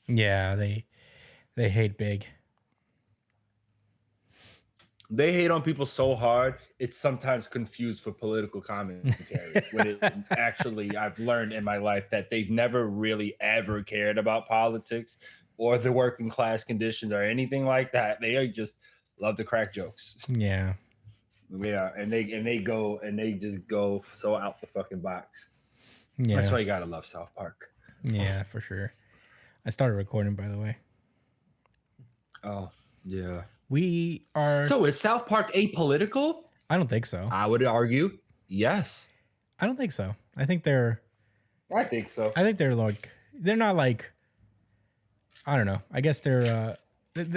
Yeah, they hate big. They hate on people so hard, it's sometimes confused for political commentary. When it actually, I've learned in my life that they've never really ever cared about politics or the working class conditions or anything like that. They are just love to crack jokes. Yeah. Yeah, and they just go so out the fucking box. That's Yeah. why you gotta love South Park. Yeah, for sure. I started recording, by the way. Oh, yeah. We are. So is South Park apolitical? I don't think so. I would argue yes. I don't think so. I think they're. I think so. I think they're like. They're not like. I don't know. I guess they're.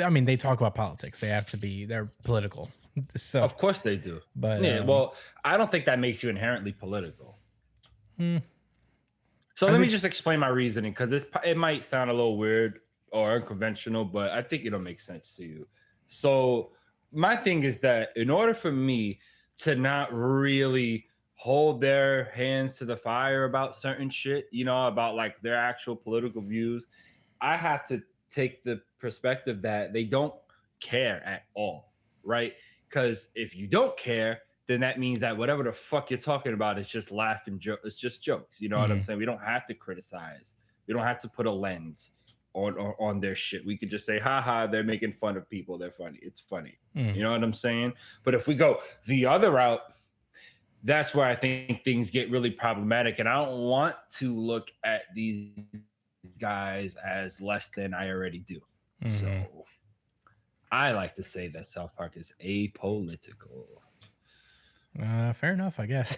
I mean, they talk about politics. They have to be. They're political. So, Of course they do. but Yeah, well, I don't think that makes you inherently political. So I let me think- just explain my reasoning because it might sound a little weird or unconventional, but I think it'll make sense to you. So my thing is that in order for me to not really hold their hands to the fire about certain shit, about like their actual political views, I have to take the perspective that they don't care at all, right? Because if you don't care, then that means that whatever the fuck you're talking about is just laughing jokes. It's just jokes. You know what I'm saying? We don't have to criticize. We don't have to put a lens on their shit. We could just say, haha, they're making fun of people. They're funny. It's funny. You know what I'm saying? But if we go the other route, that's where I think things get really problematic. And I don't want to look at these guys as less than I already do. So I like to say that South Park is apolitical. fair enough, I guess.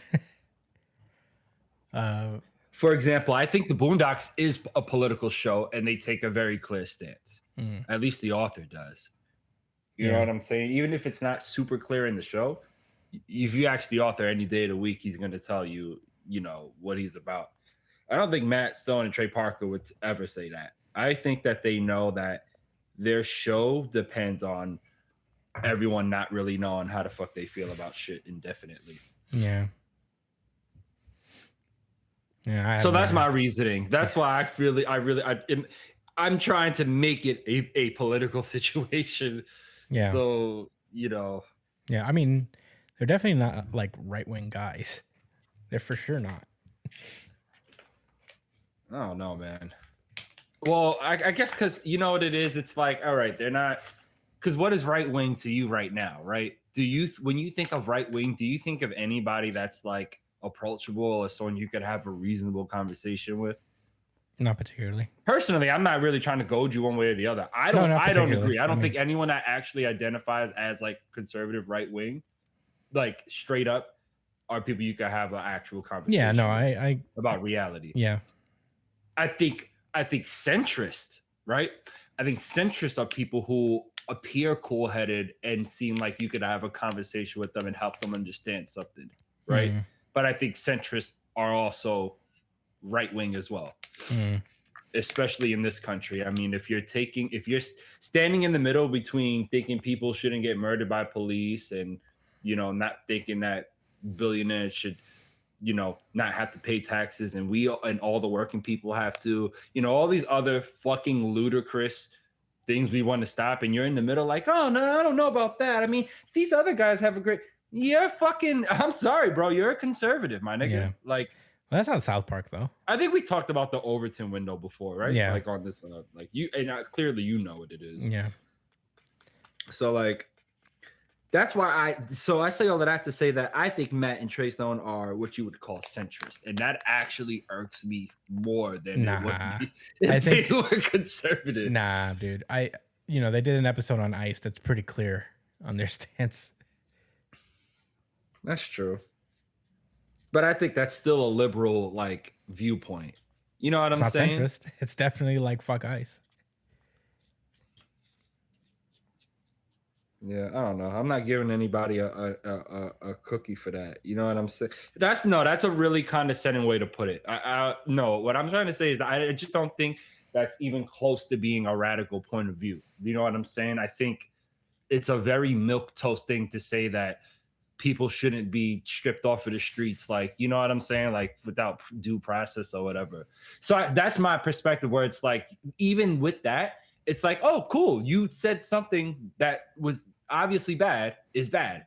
For example, I think the Boondocks is a political show and they take a very clear stance. At least the author does. You know what I'm saying? Even if it's not super clear in the show, if you ask the author any day of the week, he's going to tell you, what he's about. I don't think Matt Stone and Trey Parker would ever say that. I think that they know that their show depends on everyone not really knowing how the fuck they feel about shit indefinitely. Yeah. Yeah. So that's my reasoning. That's why I'm trying to make it a political situation. Yeah. So, Yeah. I mean, they're definitely not like right wing guys. They're for sure not. I don't know, man. Well, I guess because you know what it is. It's like, all right, they're not. Because what is right wing to you right now, right? When you think of right wing, do you think of anybody that's like approachable or someone you could have a reasonable conversation with? Not particularly. Personally, I'm not really trying to goad you one way or the other. I don't agree. I don't think anyone that actually identifies as like conservative right wing, like straight up, are people you could have an actual conversation. Yeah, no, I about reality. Yeah. I think centrist, right? I think centrists are people who appear cool-headed and seem like you could have a conversation with them and help them understand something, right? But I think centrists are also right-wing as well, especially in this country. I mean, if you're standing in the middle between thinking people shouldn't get murdered by police and, not thinking that billionaires should, not have to pay taxes and all the working people have to, all these other fucking ludicrous things we want to stop, and you're in the middle like, oh no, I don't know about that. I mean, these other guys have a great. I'm sorry, bro. You're a conservative, my nigga. Yeah. Like, well, that's not South Park though. I think we talked about the Overton window before, right? Yeah. Like on this, like you, and clearly you know what it is. Yeah. So like, that's why I say all of that to say that I think Matt and Trey Stone are what you would call centrist, and that actually irks me more than it would be if they were conservative. Nah, dude. They did an episode on ICE that's pretty clear on their stance. That's true, but I think that's still a liberal like viewpoint. You know what I'm saying? Centrist. It's definitely like fuck ICE. Yeah, I don't know. I'm not giving anybody a cookie for that. You know what I'm saying? That's a really condescending way to put it. No, what I'm trying to say is that I just don't think that's even close to being a radical point of view. You know what I'm saying? I think it's a very milquetoast thing to say that people shouldn't be stripped off of the streets, like, you know what I'm saying, like without due process or whatever. So that's my perspective, where it's like, even with that, it's like, oh, cool, you said something that was obviously bad is bad.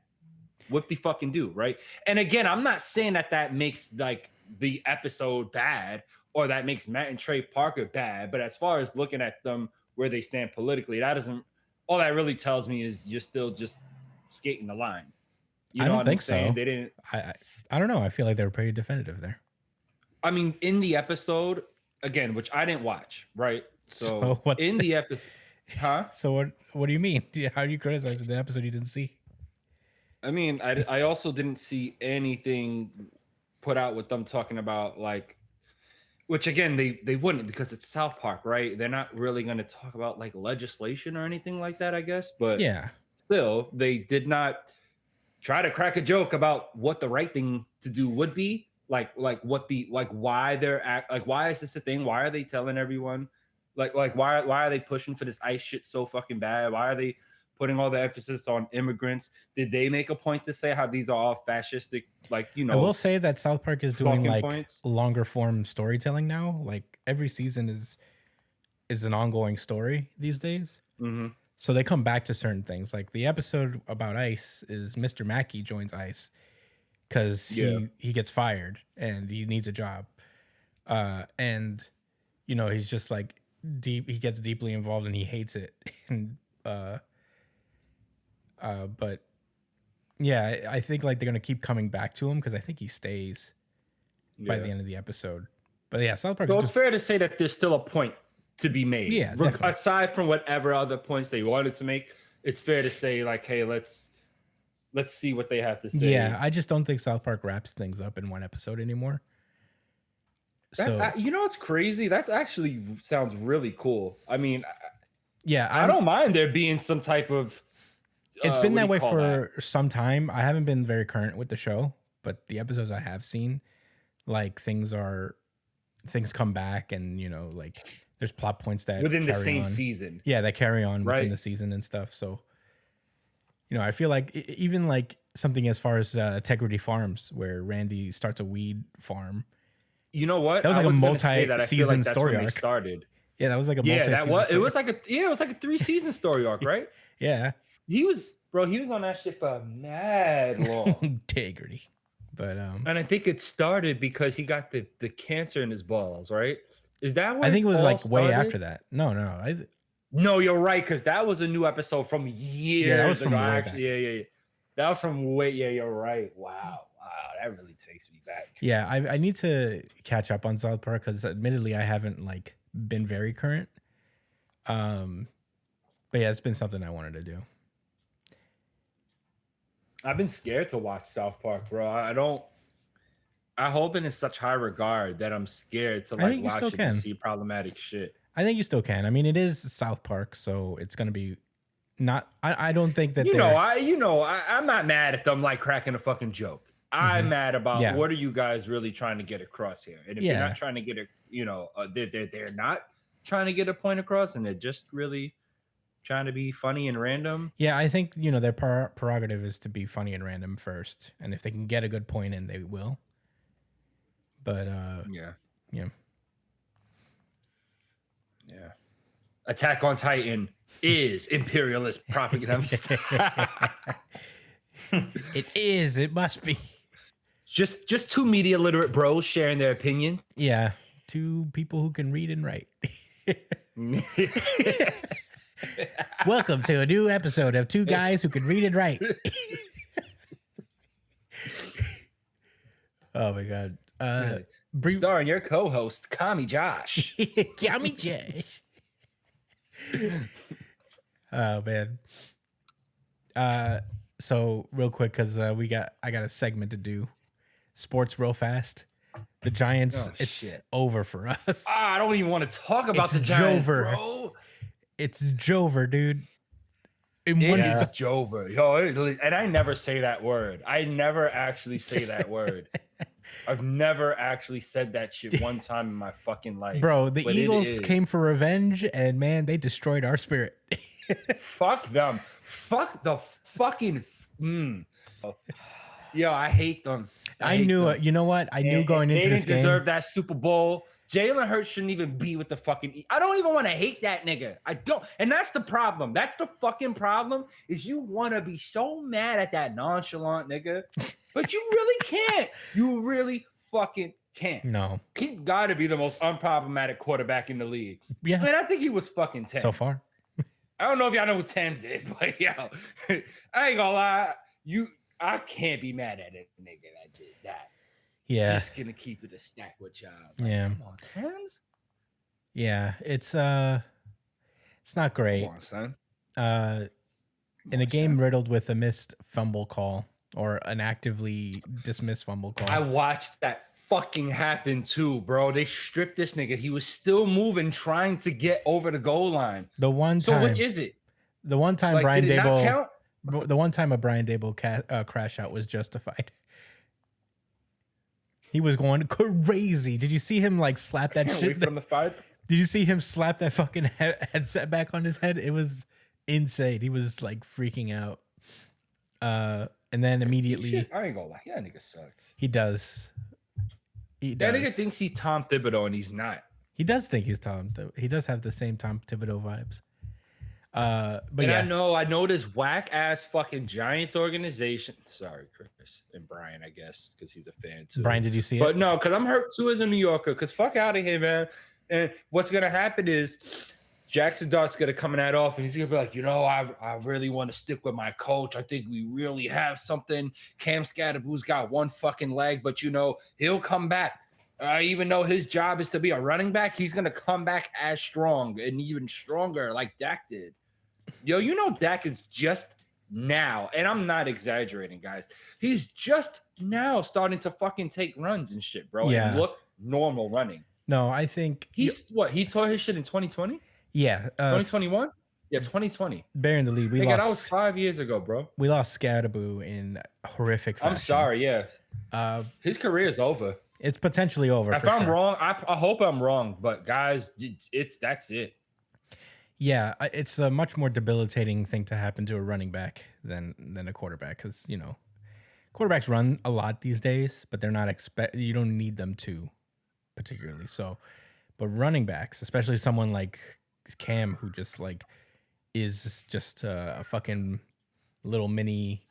What the fucking do, right? And again, I'm not saying that makes like the episode bad, or that makes Matt and Trey Parker bad, but as far as looking at them where they stand politically, that doesn't, all that really tells me is you're still just skating the line. You know I don't what think I'm saying? so. They didn't. I don't know. I feel like they were pretty definitive there. I mean, in the episode, again, which I didn't watch, right? So what in the episode, huh? So what do you mean? How do you criticize the episode you didn't see? I mean, I also didn't see anything put out with them talking about, like, which again, they wouldn't, because it's South Park, right? They're not really going to talk about like legislation or anything like that, I guess. But yeah, still, they did not try to crack a joke about what the right thing to do would be. Like why they're why is this a thing? Why are they telling everyone? Like why are they pushing for this ICE shit so fucking bad? Why are they putting all the emphasis on immigrants? Did they make a point to say how these are all fascistic? Like, you know, I will say that South Park is doing like points. longer form storytelling now. Like every season is an ongoing story these days. Mm-hmm. So they come back to certain things. Like the episode about ICE is Mr. Mackey joins ICE because he gets fired and he needs a job. And you know, he's just like he gets deeply involved and he hates it. And but yeah, I think like they're gonna keep coming back to him because I think he stays by the end of the episode. But yeah, South Park. So it's fair to say that there's still a point to be made. Yeah, aside from whatever other points they wanted to make, it's fair to say like, hey, let's see what they have to say. Yeah, I just don't think South Park wraps things up in one episode anymore. So you know what's crazy? That's actually sounds really cool. I mean, yeah, I don't mind there being some type of. It's been that way for some time. I haven't been very current with the show, but the episodes I have seen, like things come back, and you know, like there's plot points that within the same on. season. Yeah, that carry on within the season and stuff. So, you know, I feel like even like something as far as Integrity Farms, where Randy starts a weed farm. You know what? That was like a multi-season story arc. Started. Yeah, that was like a it was like a 3-season story arc, right? Yeah. He was on that shit for mad long. Integrity. But and I think it started because he got the cancer in his balls, right? Is that what I think it was like started? way after that. No. No, you're right, because that was a new episode from years that was from ago. way Actually, yeah. That was from way. Yeah, you're right. Wow, that really takes me back. Yeah, I need to catch up on South Park because admittedly I haven't like been very current. But yeah, it's been something I wanted to do. I've been scared to watch South Park, bro. I hold it in such high regard that I'm scared to like watch it and see problematic shit. I think you still can. I mean, it is South Park, so it's gonna be not. I don't think that I'm not mad at them like cracking a fucking joke. I'm mad about what are you guys really trying to get across here? And if you're not trying to get it, they're not trying to get a point across, and they're just really trying to be funny and random. Yeah, I think their prerogative is to be funny and random first, and if they can get a good point in, they will. But yeah. Attack on Titan is imperialist propaganda. It is. It must be. Just two media literate bros sharing their opinion. Yeah, two people who can read and write. Welcome to a new episode of Two Guys Who Can Read and Write. Oh my god. Starring your co-host, Kami Josh. Kami Josh. Oh man. So real quick, because I got a segment to do. Sports real fast. The Giants, shit. Over for us. I don't even want to talk about the Giants, bro. It's Jover, dude. It is Jover. Yo, and I never say that word. I never actually say that word. I've never actually said that shit one time in my fucking life. Bro, the Eagles came for revenge, and man, they destroyed our spirit. Fuck them. Fuck the fucking... Yo, I hate them. I knew it. You know what? I knew going into this game. They didn't deserve that Super Bowl. Jalen Hurts shouldn't even be with the fucking. I don't even want to hate that nigga. I don't. And that's the problem. That's the fucking problem is you want to be so mad at that nonchalant nigga, but you really can't. You really fucking can't. No. He got to be the most unproblematic quarterback in the league. Yeah. I mean, I think he was fucking Thames. So far. I don't know if y'all know who Thames is, but yo, I ain't gonna lie. I can't be mad at a nigga that did that. Yeah. Just gonna keep it a stack with y'all. Like, yeah. Come on, Thames. Yeah, it's not great. Come on, son. In a game riddled with a missed fumble call or an actively dismissed fumble call. I watched that fucking happen too, bro. They stripped this nigga. He was still moving, trying to get over the goal line. The one time. So which is it? The one time Like, Brian did it not Dable. count? The one time a Brian Dable crash out was justified. He was going crazy. Did you see him like slap that shit from the fight? Did you see him slap that fucking headset back on his head? It was insane. He was like freaking out. And then immediately, I ain't gonna lie, that nigga sucks. He does. That nigga thinks he's Tom Thibodeau and he's not. He does think he's Tom. He does have the same Tom Thibodeau vibes. But and yeah, I know this whack ass fucking Giants organization. Sorry, Chris and Brian, I guess, because he's a fan too. Brian, did you see it? But no, because I'm hurt too as a New Yorker. Because fuck out of here, man. And what's gonna happen is Jackson Dart's gonna come in that off, and he's gonna be like, I really want to stick with my coach. I think we really have something. Cam Scatterboo's got one fucking leg, but he'll come back. Even though his job is to be a running back, he's gonna come back as strong and even stronger, like Dak did. Dak is just now, and I'm not exaggerating, guys. He's just now starting to fucking take runs and shit, bro. Yeah. And look normal running. No, I think He tore his shit in 2020? Yeah. 2021? Yeah, 2020. Bearing the lead. That was 5 years ago, bro. We lost Scatterboo in horrific fashion. I'm sorry, yeah. His career is over. It's potentially over. If I'm wrong, I hope I'm wrong, but guys, that's it. Yeah, it's a much more debilitating thing to happen to a running back than a quarterback because quarterbacks run a lot these days, but they're not you don't need them to particularly. So, but running backs, especially someone like Cam, who just is just a fucking little mini.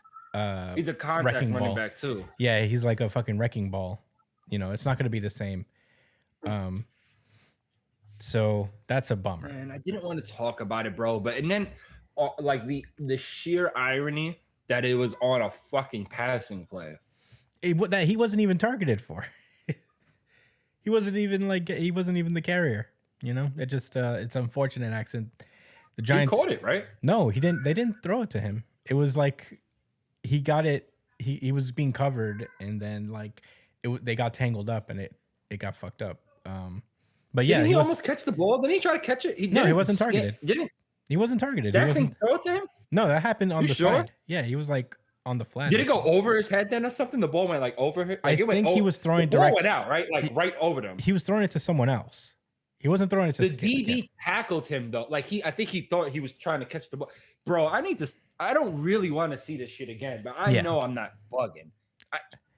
He's a contact running back too. Yeah, he's like a fucking wrecking ball. It's not going to be the same. So that's a bummer. Man, I didn't want to talk about it, bro. And then like the sheer irony that it was on a fucking passing play. That he wasn't even targeted for. He wasn't even the carrier. It just it's unfortunate accident. The Giants caught it, right? No, he didn't. They didn't throw it to him. It was like he got it. He was being covered, and then they got tangled up, and it got fucked up. But yeah, didn't he almost catch the ball? Didn't he try to catch it? He wasn't targeted. He wasn't targeted. Jackson throw it to him? No, that happened on the sure? side. Yeah, he was on the flat. Did it go over his head then or something? The ball went over him? I think he was throwing the ball went out, right? Right over them. He was throwing it to someone else. He wasn't throwing it to the DB tackled him though. I think he thought he was trying to catch the ball. Bro, I don't really want to see this shit again, but I know I'm not bugging.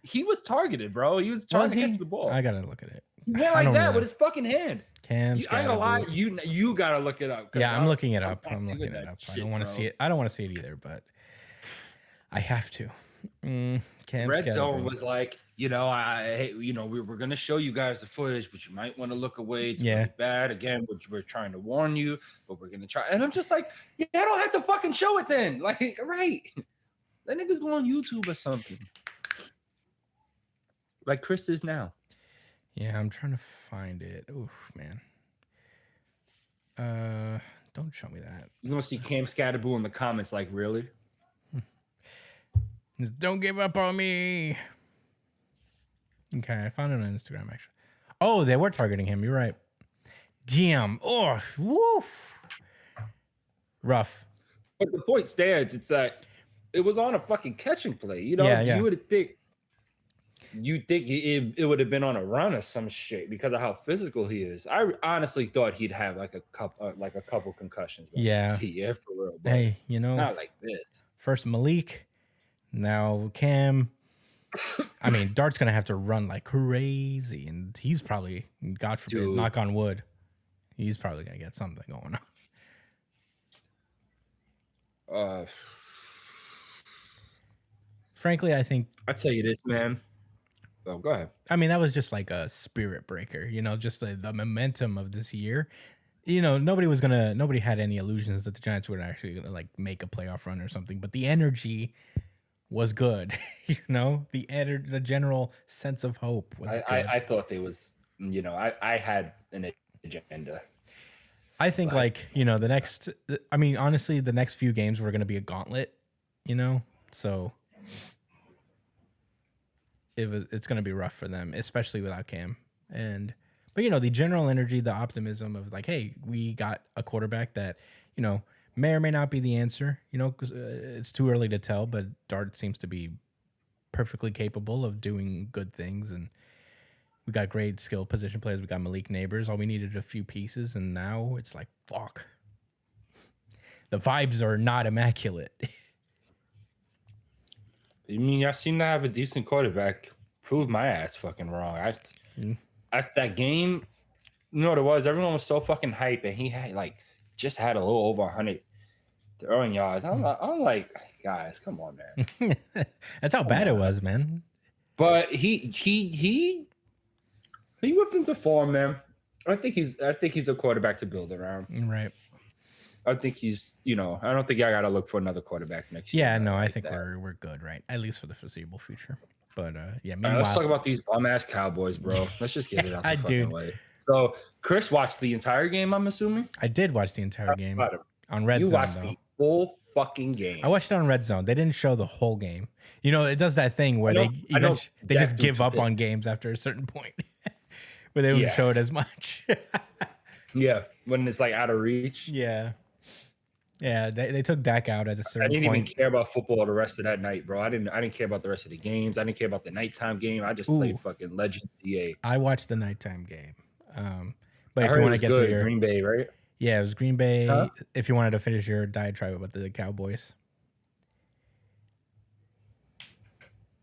He was targeted, bro. He was trying to catch the ball. I gotta look at it. He went like that with his fucking hand. Cam, I ain't gonna lie, you gotta look it up. Yeah, I'm looking it up. I'm looking it up. I don't want to see it. I don't want to see it either, but I have to. Red Zone was like, we were gonna show you guys the footage, but you might want to look away. It's really bad. Again, we're trying to warn you, but we're gonna try. And I'm just like, I don't have to fucking show it then. Like, right? That nigga's going on YouTube or something. Like Chris is now. Yeah, I'm trying to find it. Oof, man. Don't show me that. You're gonna see Cam Scatterboo in the comments, like, really? Don't give up on me. Okay, I found it on Instagram actually. Oh, they were targeting him. You're right. Damn. Oh, woof. Rough. But the point stands. It's that it was on a fucking catching play. You would think. You think it would have been on a run or some shit because of how physical he is. I honestly thought he'd have a couple concussions. Yeah, for real. Hey, not like this. First Malik, now Cam. I mean, Dart's gonna have to run like crazy, and he's probably, God forbid, Dude. knock on wood, he's probably gonna get something going on. Frankly, I think. I tell you this, man. Oh, go ahead. I mean, that was just like a spirit breaker, just the momentum of this year. Nobody had any illusions that the Giants were actually gonna like make a playoff run or something, but the energy was good. The general sense of hope was good. I thought they was, I had an agenda. I think the next, I mean, honestly, the next few games were going to be a gauntlet, so it's going to be rough for them, especially without Cam. But the general energy, the optimism of like, hey, we got a quarterback that, may or may not be the answer, 'cause, it's too early to tell, but Dart seems to be perfectly capable of doing good things. And we got great skill position players. We got Malik Neighbors. All we needed a few pieces. And now it's like, fuck. The vibes are not immaculate. I mean, I seem to have a decent quarterback. Prove my ass fucking wrong. That game, you know what it was? Everyone was so fucking hype, and he had just had a little over 100 throwing yards. I'm like, guys, come on, man. That's how bad it was, man. But he whipped into form, man. I think he's a quarterback to build around. Right. I think he's, I don't think I got to look for another quarterback next year. Yeah, no, I think we're good, right? At least for the foreseeable future. But yeah, meanwhile, let's talk about these bum ass Cowboys, bro. Let's just get it out the fucking way. So Chris watched the entire game, I'm assuming. I did watch the entire game on Red Zone. You watched the whole fucking game. I watched it on Red Zone. They didn't show the whole game. It does that thing where they just give up on games after a certain point, where they don't show it as much. Yeah, when it's like out of reach. Yeah, they took Dak out at a certain point. I didn't even care about football the rest of that night, bro. I didn't care about the rest of the games. I didn't care about the nighttime game. I just played fucking Legend CA. I watched the nighttime game. But if you want to get to Green Bay, right? Yeah, it was Green Bay. Huh? If you wanted to finish your diatribe about the Cowboys.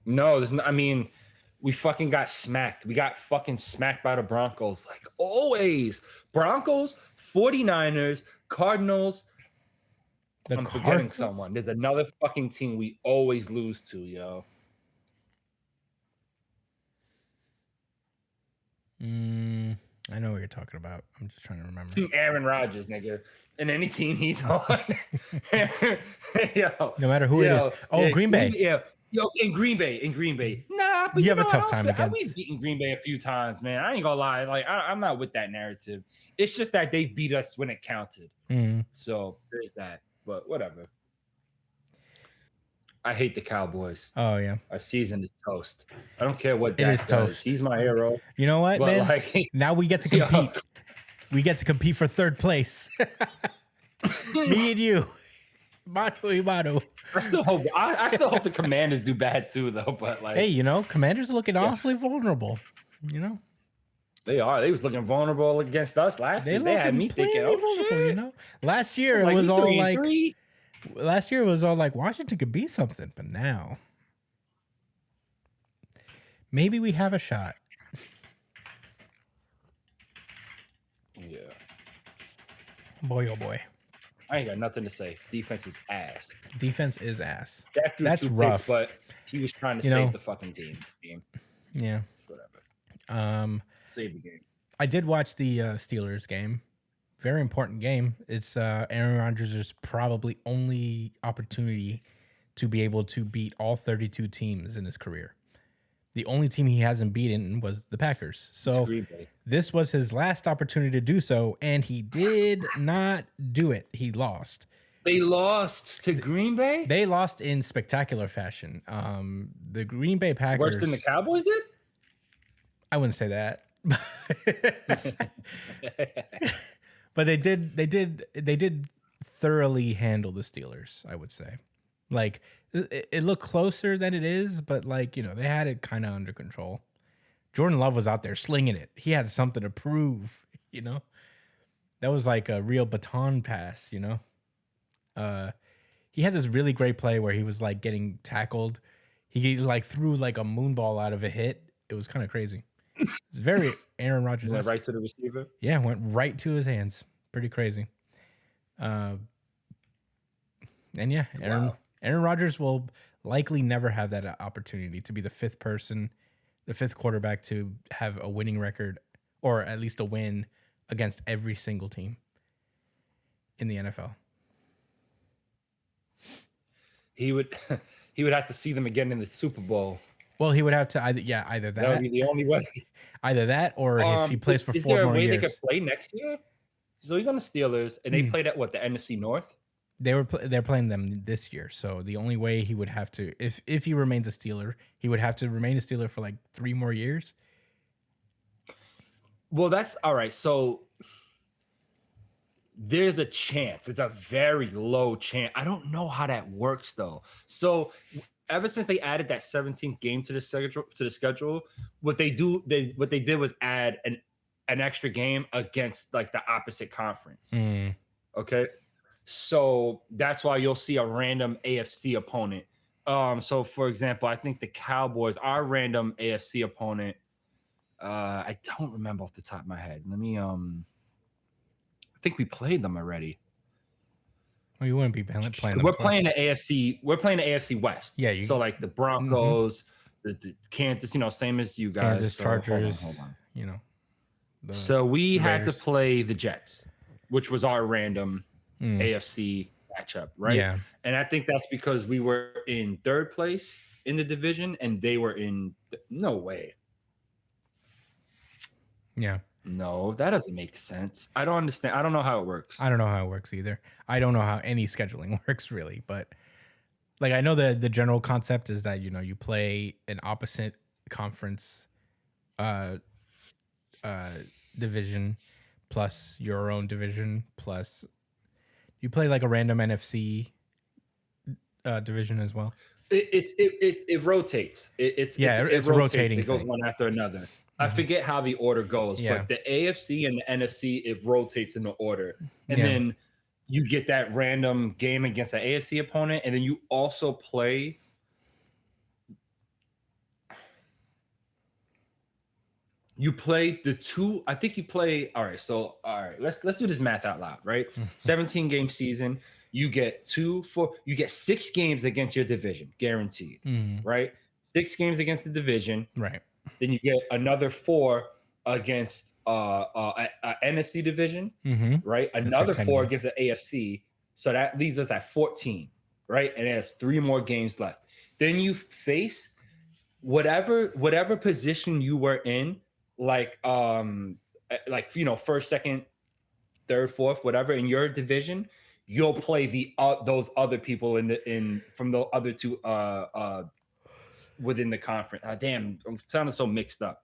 No, I mean, we fucking got smacked. We got fucking smacked by the Broncos, like always. Broncos, 49ers, Cardinals. I'm forgetting someone. There's another fucking team we always lose to, yo. I know what you're talking about. I'm just trying to remember. Aaron Rodgers, nigga. And any team he's on. Yo, no matter who it is. Oh, Green Bay. Yo, in Green Bay. Nah, but you have a tough time against. We've beaten Green Bay a few times, man. I ain't gonna lie. Like, I'm not with that narrative. It's just that they beat us when it counted. So there's that. But whatever. I hate the Cowboys. Oh yeah, our season is toast. I don't care what Dak does. He's my hero. You know what, man? Now we get to compete. We get to compete for third place. Me and you, Mano. I still hope the Commanders do bad too, though. But hey, Commanders are looking awfully vulnerable. They are. They was looking vulnerable against us last year. They had me thinking, oh shit. Last year it was all like. Last year it was all like Washington could be something, but now maybe we have a shot. Yeah. Boy, oh boy. I ain't got nothing to say. Defense is ass. Defense is ass. That's rough. But he was trying to save the fucking team. Yeah. Whatever. Save the game. I did watch the Steelers game. Very important game. It's Aaron Rodgers' probably only opportunity to be able to beat all 32 teams in his career. The only team he hasn't beaten was the Packers. So this was his last opportunity to do so, and he did not do it. He lost. They lost to Green Bay? They lost in spectacular fashion. The Green Bay Packers... Worse than the Cowboys did? I wouldn't say that. But they did thoroughly handle the Steelers, I would say. Like, it looked closer than it is, but they had it kind of under control. Jordan Love was out there slinging it. He had something to prove, That was like a real baton pass, He had this really great play where he was like getting tackled. He like threw like a moonball out of a hit. It was kind of crazy. It was very Aaron Rodgers. Went right to the receiver. Yeah, went right to his hands. Pretty crazy. And yeah, Aaron Rodgers will likely never have that opportunity to be the fifth quarterback to have a winning record, or at least a win against every single team in the NFL. He would have to see them again in the Super Bowl. Well, he would have to either that. That would be the only way. Either that, or if he plays for 4 more years. Is there a way they could play next year? So he's on the Steelers, and they played at what, the NFC North? They're playing them this year. So the only way he would have to, if he remains a Steeler, he would have to remain a Steeler for like 3 more years. Well, that's all right. So there's a chance. It's a very low chance. I don't know how that works though. So ever since they added that 17th game to the schedule, what they did was add an extra game against like the opposite conference. Okay. So that's why you'll see a random AFC opponent. So for example, I think the Cowboys, our random AFC opponent, I don't remember off the top of my head. Let me I think we played them already. Well, you wouldn't be playing them. We're playing the AFC West. Yeah. So like the Broncos, the Kansas, same as you guys. Kansas, so Chargers, hold on. So we had to play the Jets, which was our random AFC matchup, right? Yeah. And I think that's because we were in 3rd place in the division and they were in no way. Yeah. No, that doesn't make sense. I don't understand. I don't know how it works. I don't know how it works either. I don't know how any scheduling works really, but like I know the general concept is that you play an opposite conference division plus your own division plus you play like a random NFC division as well. It rotates. It rotating. It goes thing. one after another. I forget how the order goes, but the AFC and the NFC, it rotates in the order. And then you get that random game against the AFC opponent, and then you also play. You play the two. I think you play. All right. So let's do this math out loud, right? 17 game season. You get 6 games against your division, guaranteed, right? 6 games against the division, right? Then you get another 4 against a NFC division, right? Another 4 against the AFC. So that leaves us at 14, right? And it has 3 more games left. Then you face whatever position you were in, like first, second, third, fourth, whatever in your division. You'll play those other people from the other 2 within the conference. Damn, I'm sounding so mixed up.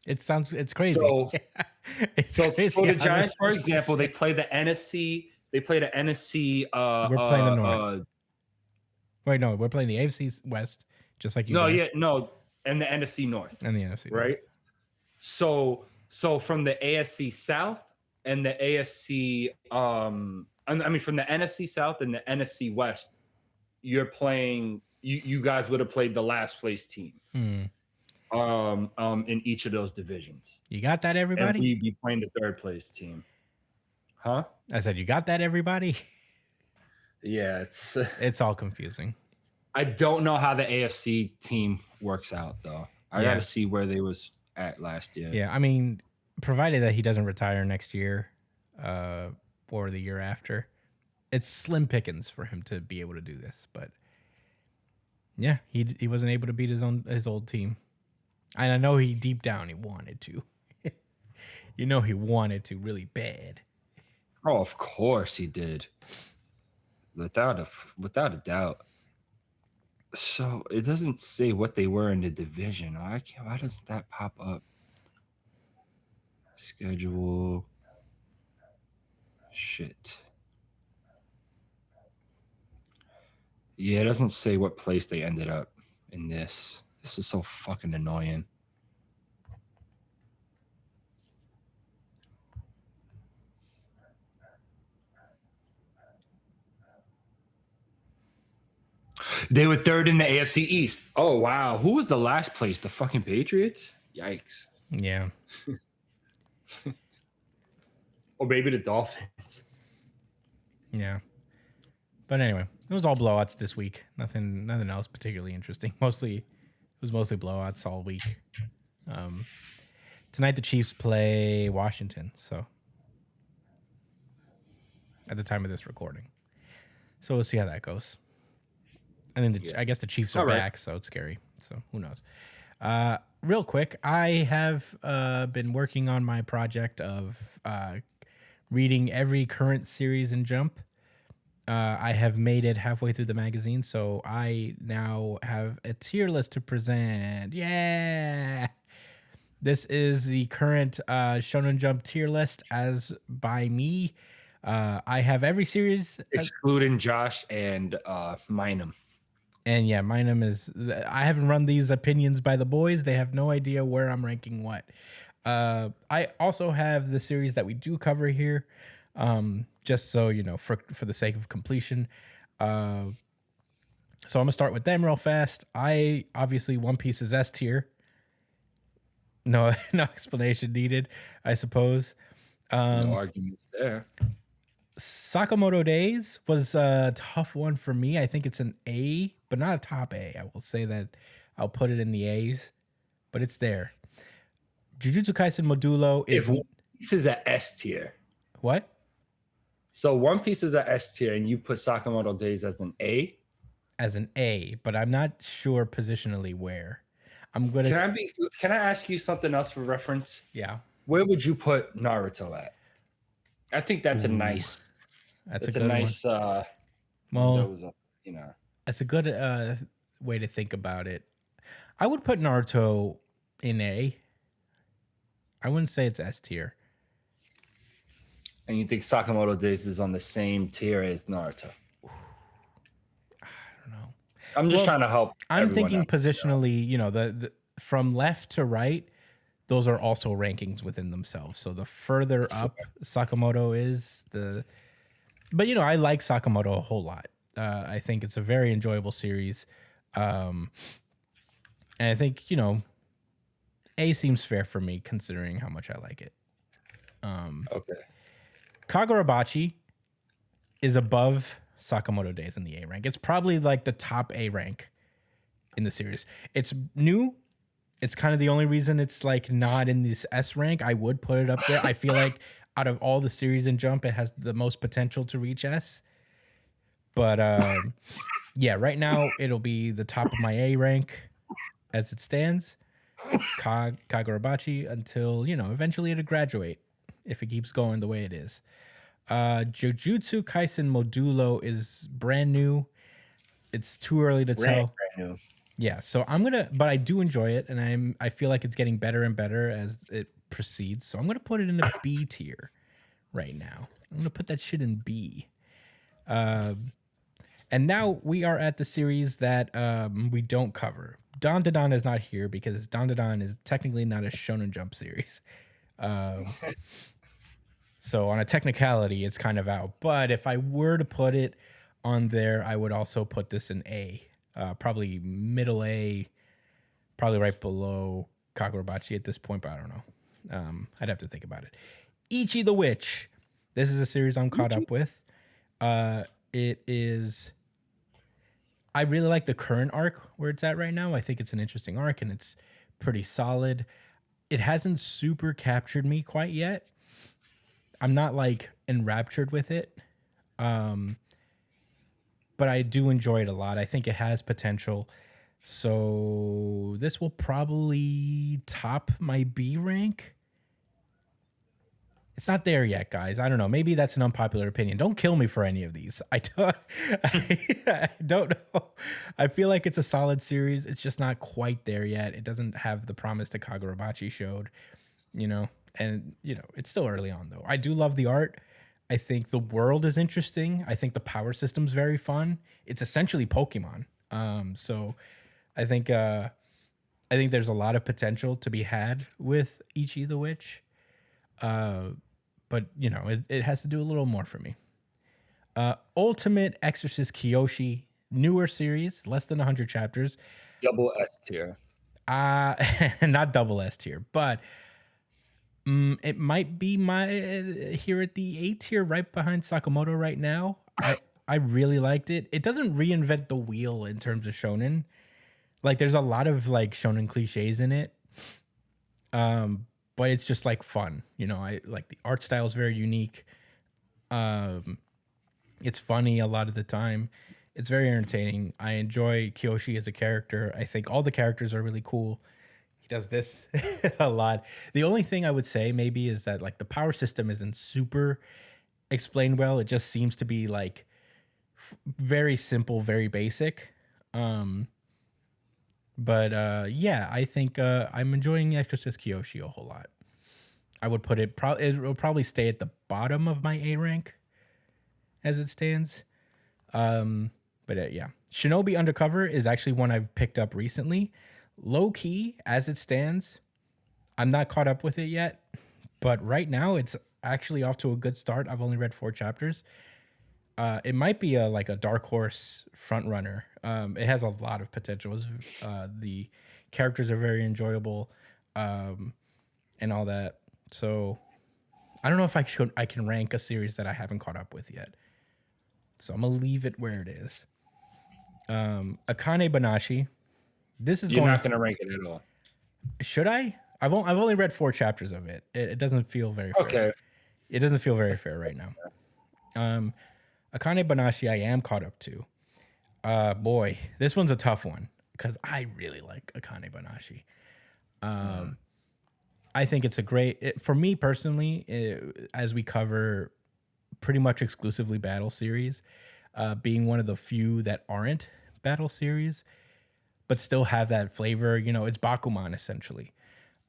It's crazy. So, crazy. So the Giants, for example, they play the NFC. They play the NFC. We're playing the North. Wait, no, we're playing the AFC West, just like you. And the NFC North. And the NFC right. North. So from the AFC South and the AFC, from the NFC South and the NFC West, you're playing. You guys would have played the last place team. In each of those divisions. You got that, everybody? And we'd be playing the 3rd place team. Huh? I said, you got that, everybody? Yeah, it's all confusing. I don't know how the AFC team works out, though. I got to see where they was at last year. Yeah, I mean, provided that he doesn't retire next year or the year after, it's slim pickings for him to be able to do this. But yeah, he wasn't able to beat his old team. And I know deep down he wanted to. He wanted to really bad. Oh, of course he did. Without a doubt. So it doesn't say what they were in the division. Why doesn't that pop up? Schedule. Shit. Yeah, it doesn't say what place they ended up in this. This is so fucking annoying. They were third in the AFC East. Oh wow, who was the last place? The fucking Patriots? Yikes. Yeah. Or maybe the Dolphins. Yeah. But anyway, it was all blowouts this week. Nothing else particularly interesting. It was mostly blowouts all week. Tonight the Chiefs play Washington, so at the time of this recording. So we'll see how that goes. And then I guess the Chiefs are back, so it's scary. So who knows? Real quick, I have been working on my project of reading every current series in Jump. I have made it halfway through the magazine, so I now have a tier list to present. Yeah! This is the current Shonen Jump tier list as by me. I have every series. Excluding Josh and Minum. And yeah, Minum is... I haven't run these opinions by the boys. They have no idea where I'm ranking what. I also have the series that we do cover here. Just so you know, for the sake of completion. So I'm gonna start with them real fast. Obviously One Piece is S tier. No explanation needed, I suppose. No arguments there. Sakamoto Days was a tough one for me. I think it's an A, but not a top A. I will say that I'll put it in the A's, but it's there. Jujutsu Kaisen Modulo is... If One Piece is at S tier. What? So One Piece is at S tier, and you put Sakamoto Days as an A? As an A, but I'm not sure positionally where. I'm gonna... Can I ask you something else for reference? Yeah. Where would you put Naruto at? I think that's a nice... That's a nice... well, that's a good way to think about it. I would put Naruto in A. I wouldn't say it's S tier. And you think Sakamoto Days is on the same tier as Naruto? I don't know. I'm just trying to help. I'm thinking positionally, you know, the from left to right, those are also rankings within themselves. So the further up Sakamoto is, but you know, I like Sakamoto a whole lot. I think it's a very enjoyable series. And I think, you know, A seems fair for me considering how much I like it. Okay. Kagurabachi is above Sakamoto Days in the A rank. It's probably like the top A rank in the series. It's new. It's kind of the only reason it's like not in this S rank. I would put it up there. I feel like out of all the series in Jump, it has the most potential to reach S. But yeah, right now it'll be the top of my A rank as it stands. Kagurabachi until, you know, eventually it'll graduate if it keeps going the way it is. Jujutsu Kaisen Modulo is brand new. It's too early to tell. Brand new. Yeah, so but I do enjoy it, and I feel like it's getting better and better as it proceeds. So I'm gonna put it in a B tier right now. I'm gonna put that shit in B. And now we are at the series that we don't cover. Dandadan is not here because Dandadan is technically not a Shonen Jump series. So on a technicality, it's kind of out. But if I were to put it on there, I would also put this in A. Probably middle A, probably right below Kagurabachi at this point, but I don't know. I'd have to think about it. Ichi the Witch. This is a series I'm caught up with. It is... I really like the current arc where it's at right now. I think it's an interesting arc, and it's pretty solid. It hasn't super captured me quite yet. I'm not like enraptured with it. But I do enjoy it a lot. I think it has potential. So this will probably top my B rank. It's not there yet, guys. I don't know. Maybe that's an unpopular opinion. Don't kill me for any of these. I don't know. I feel like it's a solid series. It's just not quite there yet. It doesn't have the promise that Kagurabachi showed, you know. And, you know, it's still early on, though. I do love the art. I think the world is interesting. I think the power system's very fun. It's essentially Pokemon. So I think there's a lot of potential to be had with Ichi the Witch. But, you know, it has to do a little more for me. Ultimate Exorcist Kyoshi. newer series, less than 100 chapters. Double S tier. Not double S tier, but it might be my here at the A tier, right behind Sakamoto right now. I really liked it. It doesn't reinvent the wheel in terms of shonen. Like there's a lot of like shonen cliches in it. But it's just like fun. You know, I like the art style is very unique. It's funny a lot of the time. It's very entertaining. I enjoy Kyoshi as a character. I think all the characters are really cool. He does this a lot. The only thing I would say maybe is that like the power system isn't super explained well. It just seems to be like very simple, very basic. But yeah, I think I'm enjoying Exorcist Kyoshi a whole lot. I would put it it will probably stay at the bottom of my A rank as it stands. But yeah, Shinobi Undercover is actually one I've picked up recently. Low key, as it stands, I'm not caught up with it yet, but right now it's actually off to a good start. I've only read 4 chapters. It might be like a dark horse front runner. It has a lot of potential. The characters are very enjoyable, and all that. So I don't know if I can rank a series that I haven't caught up with yet. So I'm gonna leave it where it is. Akane-banashi. You're not gonna rank it at all. Should I? I've only read 4 chapters of it. It doesn't feel very fair. Okay. It doesn't feel very fair right now. Akane-banashi I am caught up to. Boy, this one's a tough one because I really like Akane-banashi. I think it's a great, for me personally, as we cover pretty much exclusively battle series, being one of the few that aren't battle series, but still have that flavor. You know, it's Bakuman essentially,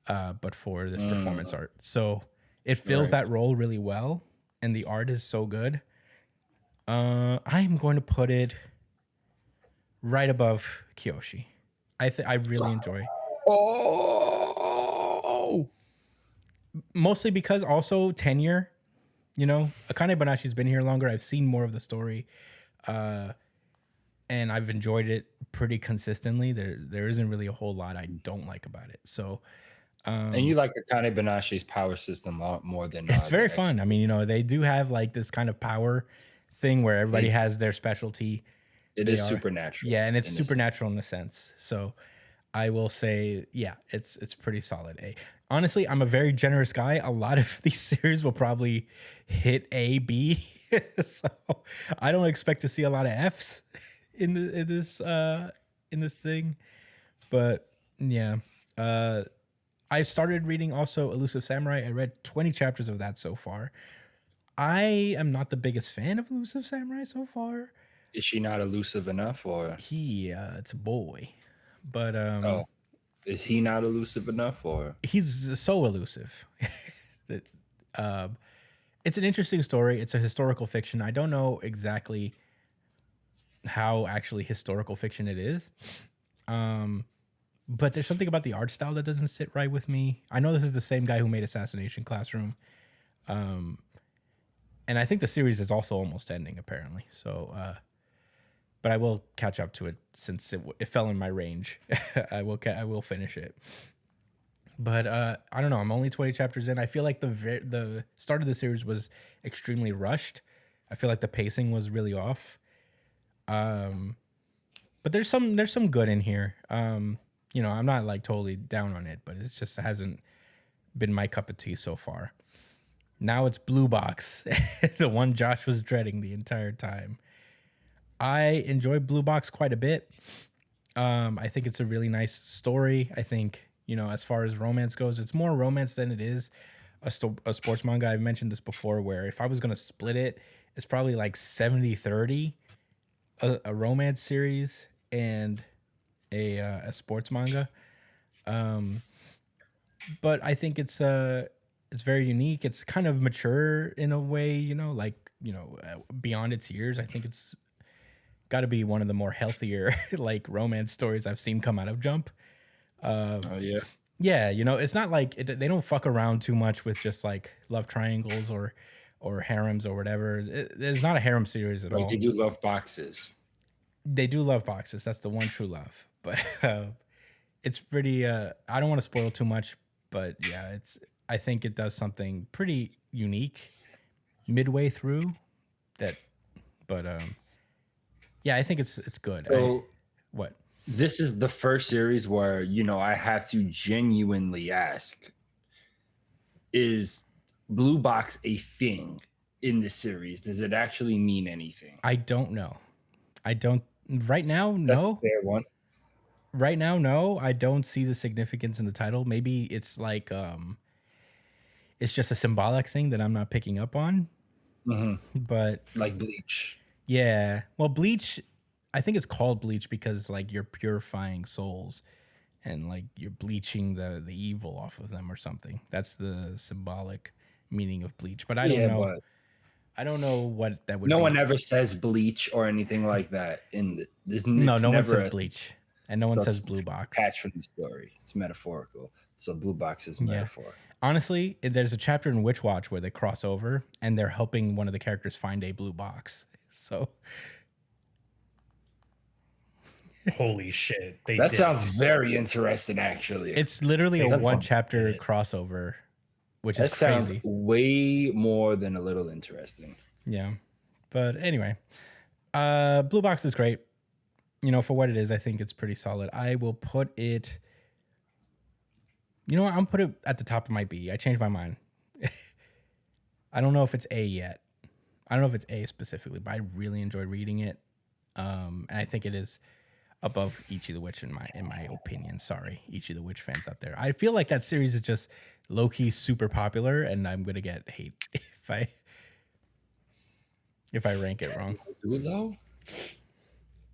but for this performance art. So it fills that role really well, and the art is so good. I'm going to put it right above Kyoshi. I really enjoy. Oh, mostly because also tenure. You know, Akane-banashi's been here longer. I've seen more of the story, and I've enjoyed it pretty consistently. There isn't really a whole lot I don't like about it. So, and you like Akane-banashi's power system a lot more than it's very fun. I mean, you know, they do have like this kind of power thing where everybody has their specialty. It is supernatural. Yeah, and it's supernatural in a sense. So I will say, yeah, it's pretty solid A. Honestly, I'm a very generous guy. A lot of these series will probably hit A, B. So I don't expect to see a lot of Fs in this thing. But yeah. I started reading also Elusive Samurai. I read 20 chapters of that so far. I am not the biggest fan of Elusive Samurai so far. Is she not elusive enough, or it's a boy, but is he not elusive enough, or he's so elusive? That it's an interesting story. It's a historical fiction. I don't know exactly how actually historical fiction it is, but there's something about the art style that doesn't sit right with me. I know this is the same guy who made Assassination Classroom. And I think the series is also almost ending, apparently. So, but I will catch up to it since it fell in my range. I will finish it. But I don't know. I'm only 20 chapters in. I feel like the start of the series was extremely rushed. I feel like the pacing was really off. But there's some good in here. You know, I'm not like totally down on it, but it just hasn't been my cup of tea so far. Now it's Blue Box, the one Josh was dreading the entire time. I enjoy Blue Box quite a bit. I think it's a really nice story. I think, you know, as far as romance goes, it's more romance than it is a sports manga. I've mentioned this before, where if I was going to split it, it's probably like 70-30, a romance series and a sports manga. But I think it's very unique. It's kind of mature in a way, you know, like, you know, beyond its years. I think it's got to be one of the more healthier like romance stories I've seen come out of Jump. Yeah, you know, it's not like they don't fuck around too much with just like love triangles or harems or whatever. There's not a harem series at all. Like they do love boxes. They do love boxes. That's the one true love. But it's pretty. I don't want to spoil too much, but yeah, it's. I think it does something pretty unique midway through. That, but yeah, I think it's good. So What? this is the first series where I have to genuinely ask: is blue box a thing in the series? Does it actually mean anything? I don't know. I don't right now. That's No. a fair one. Right now, no. I don't see the significance in the title. Maybe it's like it's just a symbolic thing that I'm not picking up on. But Like Bleach. yeah, well, Bleach. I think it's called Bleach because like you're purifying souls, and like you're bleaching the evil off of them or something. That's the symbolic meaning of Bleach. But I don't know. But I don't know what that would. no be. one ever says Bleach or anything like that in this. No, no one never says Bleach, and no one says blue box. Attached from the story. It's metaphorical. So blue box is metaphor. Honestly, there's a chapter in Witch Watch where they cross over and they're helping one of the characters find a blue box. So Holy shit. That sounds very interesting, actually. it's literally a one chapter crossover, which is crazy. Sounds way more than a little interesting. Yeah. But anyway, blue box is great. For what it is, I think it's pretty solid. I will put it. You know what? I'm put it at the top of my B. I changed my mind. I don't know if it's A yet. I don't know if it's A specifically, but I really enjoyed reading it. And I think it is above Ichi the Witch in my opinion. Sorry, Ichi the Witch fans out there. I feel like that series is just low-key super popular, and I'm gonna get hate if I rank it wrong. Though?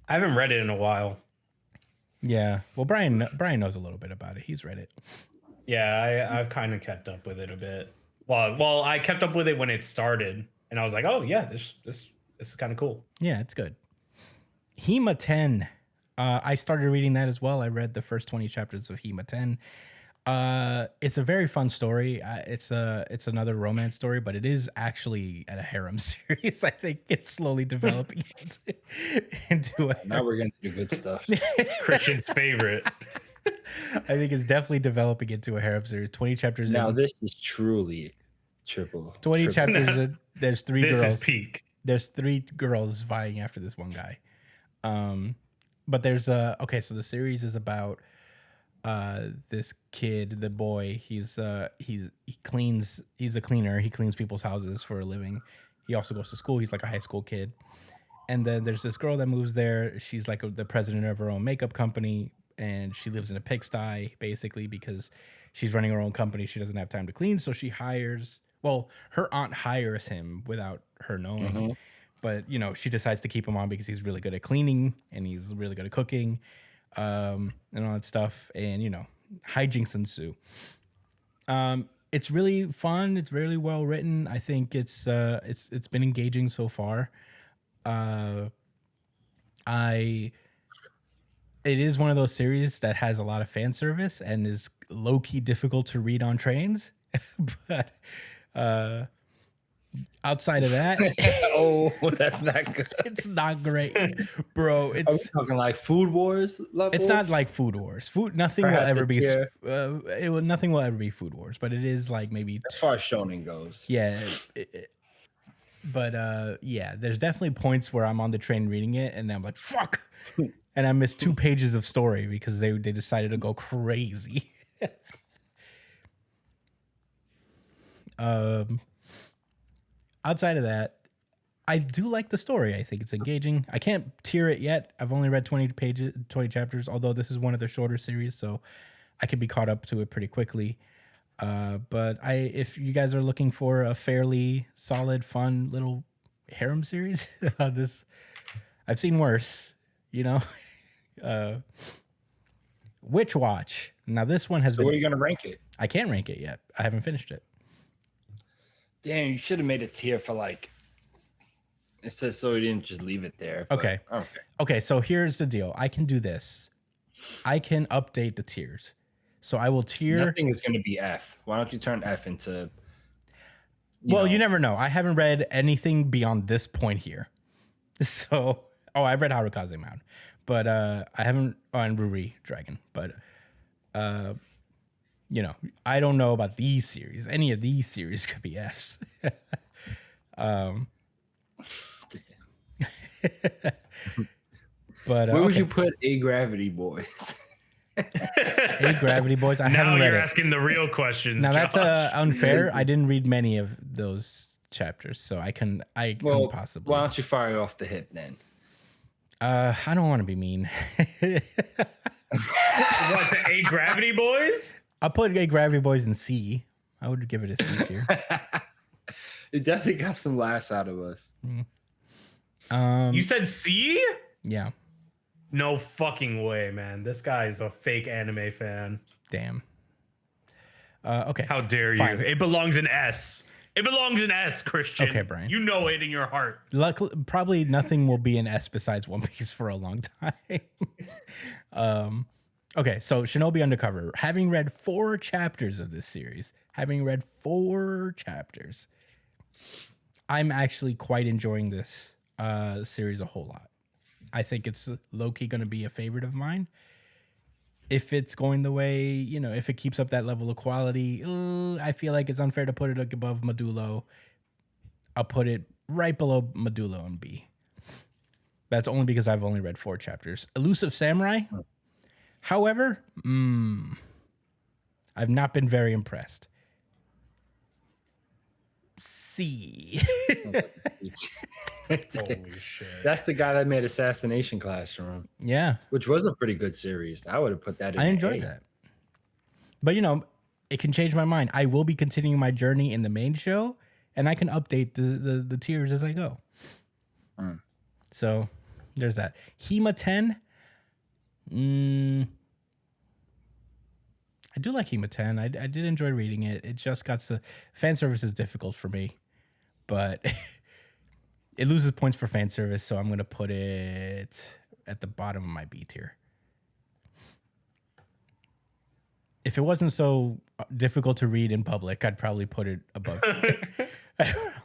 I haven't read it in a while. Yeah. Well, Brian knows a little bit about it. He's read it. Yeah, I've kind of kept up with it a bit. Well, I kept up with it when it started, and I was like, oh yeah, this is kind of cool. Yeah, it's good. Hema 10. I started reading that as well. I read the first 20 chapters of Hema 10. It's a very fun story. It's another romance story, but it is actually a harem series. I think it's slowly developing into a now we're getting to the good stuff. Christian's favorite. I think it's definitely developing into a harem series. 20 chapters. Now this is truly triple. 20 chapters. There's three this girls. Is peak. There's three girls vying after this one guy. But there's okay. So the series is about this kid, the boy. He cleans. He's a cleaner. He cleans people's houses for a living. He also goes to school. He's like a high school kid. And then there's this girl that moves there. She's like the president of her own makeup company, and she lives in a pigsty basically because she's running her own company. She doesn't have time to clean, so she hires. Well, her aunt hires him without her knowing. But, she decides to keep him on because he's really good at cleaning and he's really good at cooking and all that stuff. And, hijinks ensue. It's really fun. It's really well written. I think it's been engaging so far. It is one of those series that has a lot of fan service and is low-key difficult to read on trains. But outside of that, oh, that's not good. It's not great, bro. It's talking like Food Wars level. It's not like Food Wars. Nothing will ever be. Nothing will ever be Food Wars, but it is like maybe as far as shonen goes. Yeah, but yeah, there's definitely points where I'm on the train reading it, and then I'm like, fuck, and I missed 2 pages of story because they decided to go crazy. Outside of that, I do like the story. I think it's engaging. I can't tier it yet. I've only read 20 chapters, although this is one of their shorter series, so I could be caught up to it pretty quickly. But if you guys are looking for a fairly solid, fun little harem series, I've seen worse, Witch Watch. Now this one has been. Where are you gonna rank it? I can't rank it yet. I haven't finished it. Damn, you should have made a tier for like. It says so we didn't just leave it there. Okay. Okay. So here's the deal. I can do this. I can update the tiers. So I will tier. Nothing is going to be F. Why don't you turn F into? You never know. I haven't read anything beyond this point here, so Oh, I read Harukaze Mound, but I haven't on Ruri Dragon. But you know, I don't know about these series. Any of these series could be Fs. But where would you put A Gravity Boys? A Gravity Boys. I Now haven't read you're it. asking the real questions. Now that's Josh. unfair. I didn't read many of those chapters, so I can possibly. Why don't you fire off the hip then? I don't want to be mean. What, the A Gravity Boys? I'll put A Gravity Boys in C. I would give it a C tier. It definitely got some laughs out of us. You said C? Yeah. No fucking way, man. This guy is a fake anime fan. Damn. Okay. How dare Fine. you? It belongs in S. It belongs in S, Christian. Okay, Brian. You know it in your heart. Luckily, probably nothing will be in S besides One Piece for a long time. Okay, so Shinobi Undercover. Having read 4 chapters of this series, I'm actually quite enjoying this series a whole lot. I think it's low-key going to be a favorite of mine. If it's going the way, you know, if it keeps up that level of quality, I feel like it's unfair to put it above Medulo. I'll put it right below Medulo and B. That's only because I've only read 4 chapters. Elusive Samurai, however, I've not been very impressed. C. Holy shit. That's the guy that made Assassination Classroom, Yeah, which was a pretty good series. I would have put that in. I enjoyed that. But, you know, it can change my mind. I will be continuing my journey in the main show, and I can update the tiers as I go. So there's that. Hema 10. I do like Hema 10. I did enjoy reading it. It just got fan service is difficult for me, but it loses points for fan service, so I'm going to put it at the bottom of my B tier. If it wasn't so difficult to read in public, I'd probably put it above.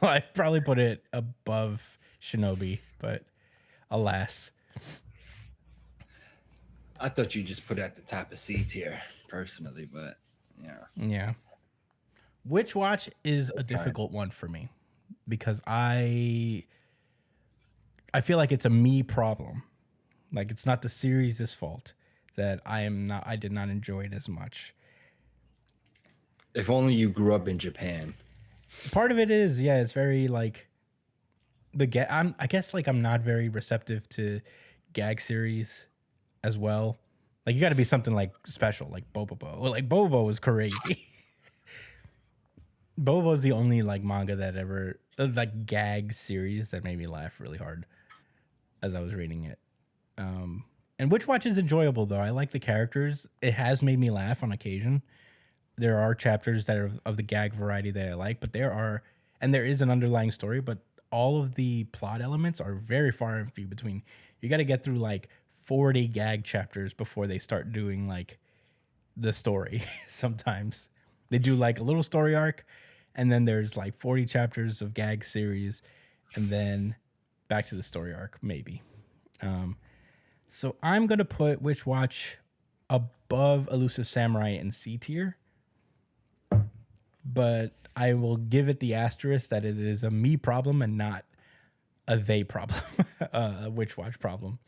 I'd probably put it above Shinobi, but alas. I thought you just put it at the top of C tier, personally, but yeah. Yeah. Witch Watch is a difficult one for me because I feel like it's a me problem. Like it's not the series' fault that I did not enjoy it as much. If only you grew up in Japan. Part of it is, yeah, it's very like I guess like I'm not very receptive to gag series as well. Like you got to be something like special, like Bobobo. Well, like Bobobo was crazy. Bobobo is the only like manga that ever like gag series that made me laugh really hard as I was reading it. And Witch Watch is enjoyable though. I like the characters. It has made me laugh on occasion. There are chapters that are of the gag variety that I like, but there is an underlying story, but all of the plot elements are very far and few between. You got to get through like 40 gag chapters before they start doing like the story. Sometimes they do like a little story arc, and then there's like 40 chapters of gag series, and then back to the story arc, maybe. So I'm going to put Witch Watch above Elusive Samurai in C tier, but I will give it the asterisk that it is a me problem and not a they problem, a Witch Watch problem.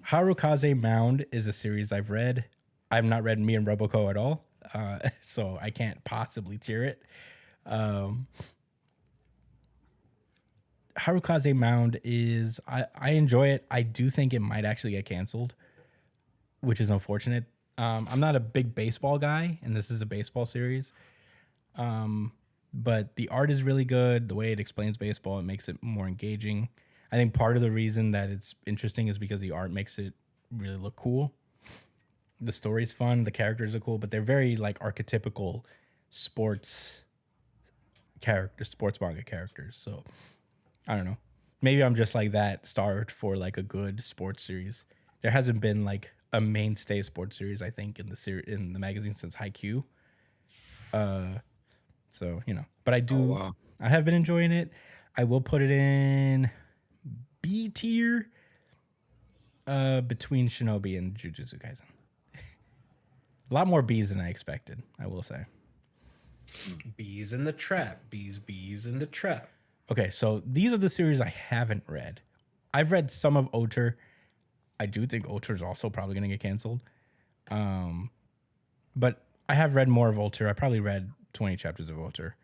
Harukaze Mound is a series I've read. I've not read Me and Roboco at all, so I can't possibly tier it. Harukaze Mound is I enjoy it. I do think it might actually get canceled, which is unfortunate. I'm not a big baseball guy, and this is a baseball series. But the art is really good. The way it explains baseball, it makes it more engaging. I think part of the reason that it's interesting is because the art makes it really look cool. The story's fun, the characters are cool, but they're very like archetypical sports manga characters. So I don't know. Maybe I'm just like that starved for like a good sports series. There hasn't been like a mainstay sports series, I think, in the magazine since Haikyuu. So, you know, but I have been enjoying it. I will put it in B tier between Shinobi and Jujutsu Kaisen. A lot more B's than I expected, I will say. Bees in the trap. Bees in the trap. Okay, so these are the series I haven't read. I've read some of Oter. I do think Oter is also probably going to get canceled. But I have read more of Oter. I probably read 20 chapters of Oter.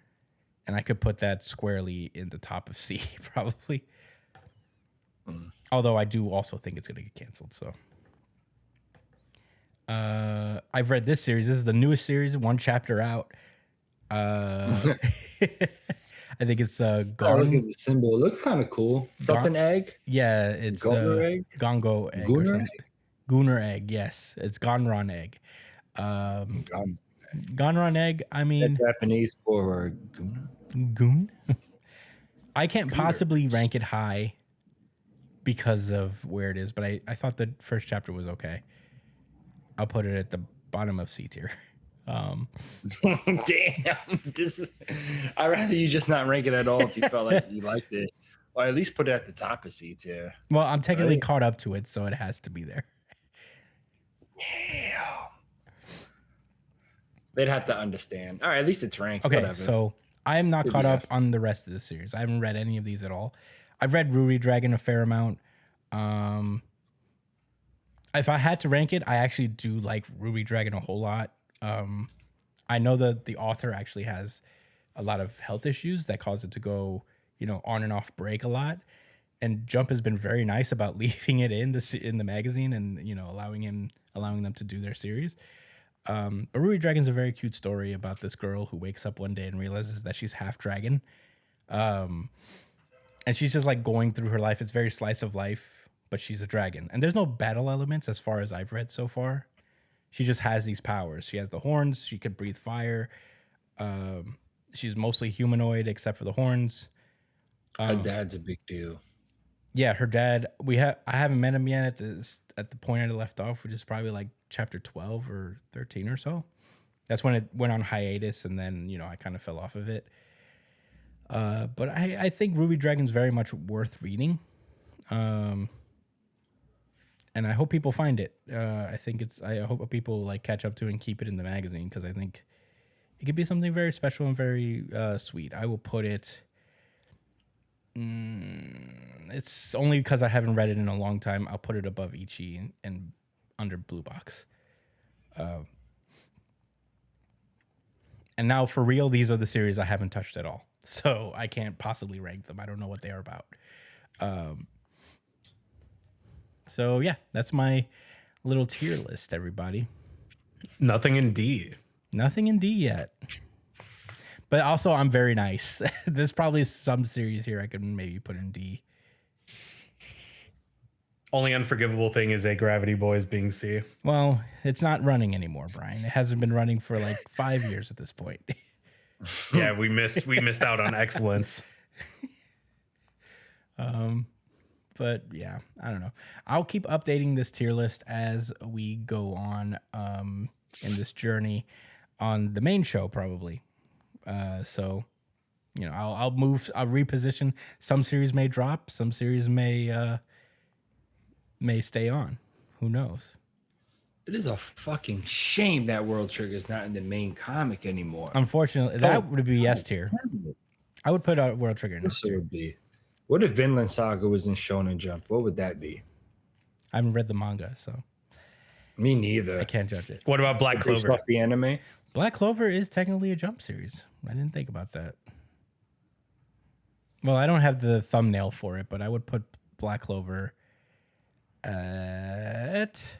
And I could put that squarely in the top of C, probably. Although I do also think it's going to get canceled, so. I've read this series. This is the newest series, one chapter out. I think it's Look at the symbol. It looks kind of cool. Something egg? Yeah, it's Gunner egg? Gongo egg. Gunner egg? Gunner egg, yes. It's Gonron egg. Gonron egg, I mean... That's Japanese for goon? I can't possibly rank it high because of where it is, but I thought the first chapter was okay. I'll put it at the bottom of C tier. Damn, this is. I'd rather you just not rank it at all if you felt like you liked it, or at least put it at the top of C tier. Well, I'm technically caught up to it, so it has to be there. Damn. They'd have to understand. All right, at least it's ranked. Okay, whatever. so I am not caught up on the rest of the series. I haven't read any of these at all. I've read Ruri Dragon a fair amount. If I had to rank it, I actually do like Ruri Dragon a whole lot. I know that the author actually has a lot of health issues that cause it to go, on and off break a lot. And Jump has been very nice about leaving it in the magazine and allowing them to do their series. But Ruri Dragon's a very cute story about this girl who wakes up one day and realizes that she's half dragon. And she's just like going through her life. It's very slice of life, but she's a dragon. And there's no battle elements as far as I've read so far. She just has these powers. She has the horns. She could breathe fire. She's mostly humanoid except for the horns. Her dad's a big deal. Yeah, her dad. I haven't met him yet at the point I left off, which is probably like chapter 12 or 13 or so. That's when it went on hiatus, and then I kind of fell off of it. But I think Ruby Dragon's very much worth reading. And I hope people find it. I hope people catch up to it and keep it in the magazine, because I think it could be something very special and very sweet. I will put it. It's only because I haven't read it in a long time. I'll put it above Ichi and under Blue Box. And now for real, these are the series I haven't touched at all. So I can't possibly rank them. I don't know what they are about. So yeah, that's my little tier list, everybody. Nothing in D. Nothing in D yet. But also, I'm very nice. There's probably some series here I could maybe put in D. Only unforgivable thing is A Gravity Boys being C. Well, it's not running anymore, Brian. It hasn't been running for 5 years at this point. Yeah, we missed out on excellence. But yeah, I don't know. I'll keep updating this tier list as we go on in this journey on the main show, probably. So, I'll reposition. Some series may drop. Some series may stay on. Who knows? It is a fucking shame that World Trigger is not in the main comic anymore. Unfortunately, that would be S tier. I would put World Trigger in S tier. Would be. What if Vinland Saga was in Shonen Jump? What would that be? I haven't read the manga, so me neither. I can't judge it. What about Black Clover? Off the anime? Black Clover is technically a Jump series. I didn't think about that. Well, I don't have the thumbnail for it, but I would put Black Clover at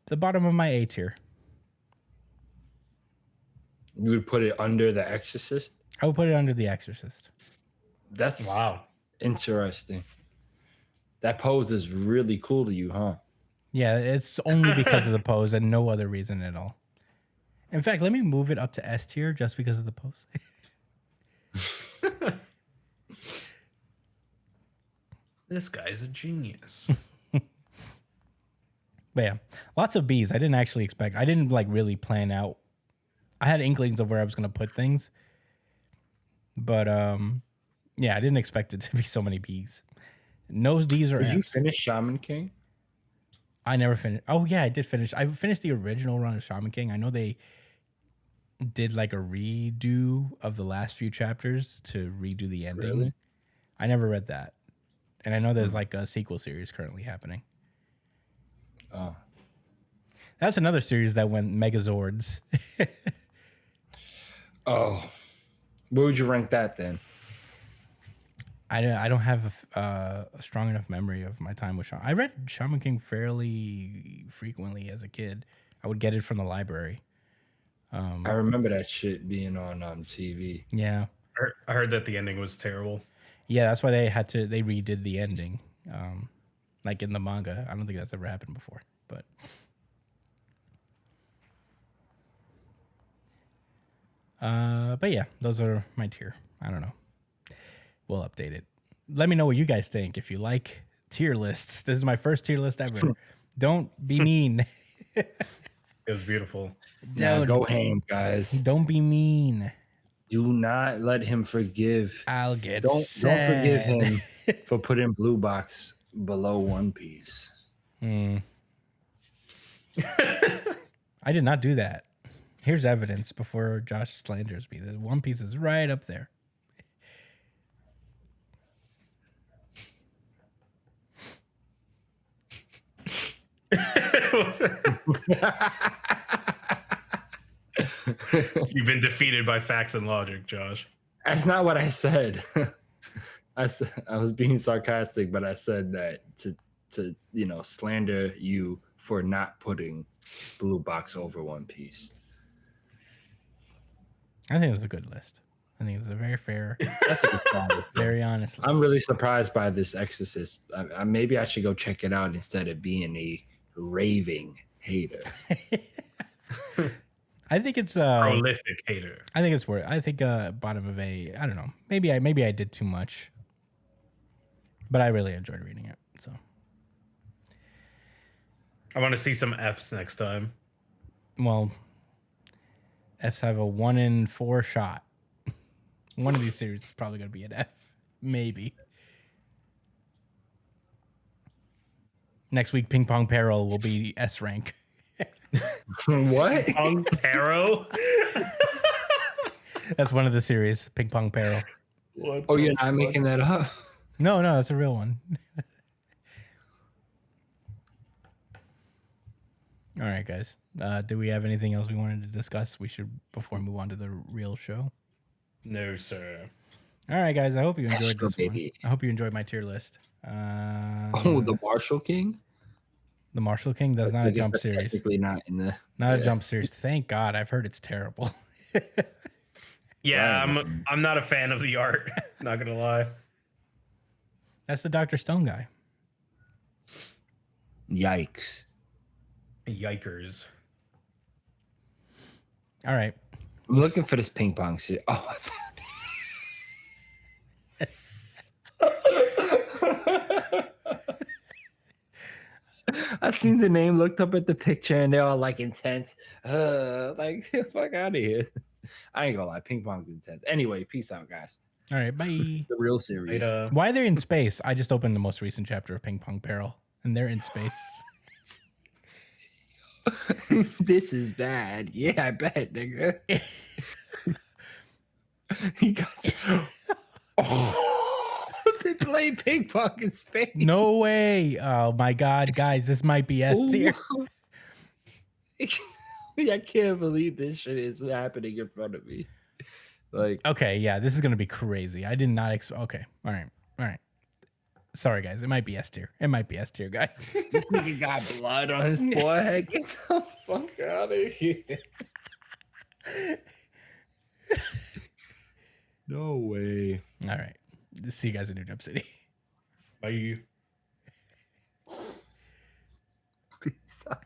the bottom of my A tier. You would put it under The Exorcist? I would put it under The Exorcist. That's wow. Interesting. That pose is really cool to you, huh? Yeah, it's only because of the pose and no other reason at all. In fact, let me move it up to S tier just because of the pose. This guy's a genius. But yeah, lots of B's. I didn't actually expect. I didn't really plan out. I had inklings of where I was going to put things. But Yeah, I didn't expect it to be so many B's. No D's or Did you F's. finish Shaman King? I never finished. Oh yeah, I did finish. I finished the original run of Shaman King. I know they did like a redo of the last few chapters to redo the ending. Really? I never read that, and I know there's like a sequel series currently happening. Oh. That's another series that went Megazords. Oh. Where would you rank that then? I don't have a strong enough memory of my time with Shaman. I read Shaman King fairly frequently as a kid. I would get it from the library. I remember that shit being on TV. Yeah. I heard that the ending was terrible. Yeah, that's why they redid the ending. Like in the manga. I don't think that's ever happened before. But yeah, those are my tier. I don't know. We'll update it. Let me know what you guys think. If you like tier lists, this is my first tier list ever. Don't be mean. It was beautiful. Now go ham, guys. Don't be mean. Do not let him forgive. I'll get Don't forgive sad. him for putting Blue Box below One Piece. I did not do that. Here's evidence before Josh slanders me. The One Piece is right up there. You've been defeated by facts and logic, Josh. That's not what I said. I was being sarcastic, but I said that to slander you for not putting Blue Box over One Piece. I think it's a good list. I think it's a very fair, That's a good problem. very honest list. I'm really surprised by this Exorcist. Maybe I should go check it out instead of being a raving hater. I think it's Prolific hater. I think it's worth. I think bottom of A. I don't know. Maybe I did too much, but I really enjoyed reading it. So I want to see some Fs next time. well, Fs have a 1 in 4 shot. One of these series is probably going to be an F, maybe. Next week, Ping Pong Peril will be S rank. What? Pong Pero? That's one of the series, Ping Pong Peril. Oh, you're not making that up? No, that's a real one. All right, guys. Do we have anything else we wanted to discuss? Before we move on to the real show. No, sir. All right, guys. I hope you enjoyed Extra, this baby. one. I hope you enjoyed my tier list. The Marshall King? The Marshall King. That's not I a guess jump that's series. technically not in the. Not a jump series. Thank God. I've heard it's terrible. Yeah, I'm not a fan of the art. Not gonna lie. That's the Dr. Stone guy. Yikes. Yikers. All right. I'm looking for this ping pong shit. Oh, I found it. I seen the name, looked up at the picture, and they're all like intense. Like, fuck out of here. I ain't gonna lie, ping pong's intense. Anyway, peace out, guys. All right. Bye. The real series. Why they're in space? I just opened the most recent chapter of Ping Pong Peril, and they're in space. This is bad. Yeah, I bet, nigga. He got. Oh, they play ping pong in space. No way. Oh my God, guys, this might be S tier. I can't believe this shit is happening in front of me. Like, Okay, yeah, this is gonna be crazy. I did not okay. All right. Sorry, guys. It might be S tier. It might be S tier, guys. this nigga got blood on his forehead. Get the fuck out of here. No way. All right. See you guys in New Jump City. Bye. Peace out.